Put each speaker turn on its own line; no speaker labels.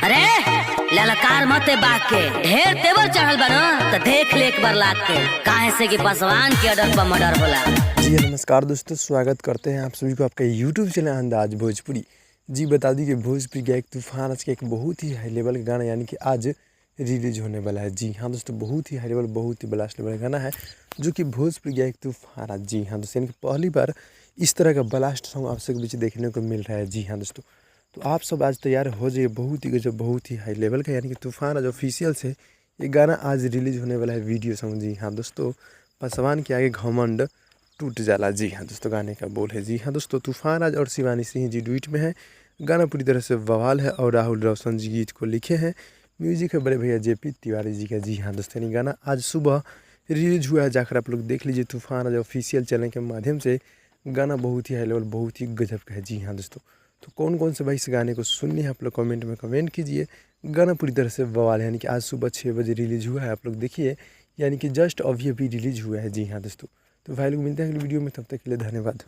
अरे ललकार मत बाग के ढेर तेवर चढ़ल बनो तो देख ले एक बार लाग के काहे से कि पासवान के ऑर्डर पर मर्डर होला।
जी नमस्कार दोस्तों, स्वागत करते हैं आप सभी को आपका यूट्यूब चैनल अंदाज भोजपुरी। जी बता दी कि भोजपुरी का एक तूफान आज का एक बहुत ही हाई लेवल का गाना यानी कि आज रिलीज होने वाला है। जी हाँ दोस्तों, बहुत ही हाई लेवल बहुत ही ब्लास्ट लेवल गाना है जो कि भोजपुरी का एक तूफान है। जी हाँ दोस्तों, यानी कि पहली बार इस तरह का ब्लास्ट सॉन्ग आप सबके बीच देखने को मिल रहा है। जी हाँ दोस्तों, तो आप सब आज तैयार हो जाइए, बहुत ही गजब बहुत ही हाई लेवल का यानी कि तूफान आज ऑफिशियल से ये गाना आज रिलीज होने वाला है वीडियो सॉन्ग। जी हाँ दोस्तों, पासवान के आगे घमंड टूट जाला। जी हाँ दोस्तों, गाने का बोल है। जी हाँ दोस्तों, तूफान आज और शिवानी सिंह जी डुइट में है। गाना पूरी तरह से बवाल है और राहुल रोशन जी गीत को लिखे हैं। म्यूजिक है बड़े भैया जेपी तिवारी जी का। जी हाँ दोस्तों, यानी गाना आज सुबह रिलीज हुआ है, जाकर आप लोग देख लीजिए। तूफान आज ऑफिशियल चैनल के माध्यम से गाना बहुत ही हाई लेवल बहुत ही गजब का है। जी हाँ दोस्तों, तो कौन कौन से भाई इस गाने को सुननी है आप लोग कमेंट में कमेंट कीजिए। गाना पूरी तरह से बवाल है, यानी कि आज सुबह 6 बजे रिलीज हुआ है। आप लोग देखिए, यानी कि जस्ट अभी अभी रिलीज हुआ है। जी हाँ दोस्तों, तो भाई लोग मिलते हैं अगली वीडियो में, तब तक के लिए धन्यवाद।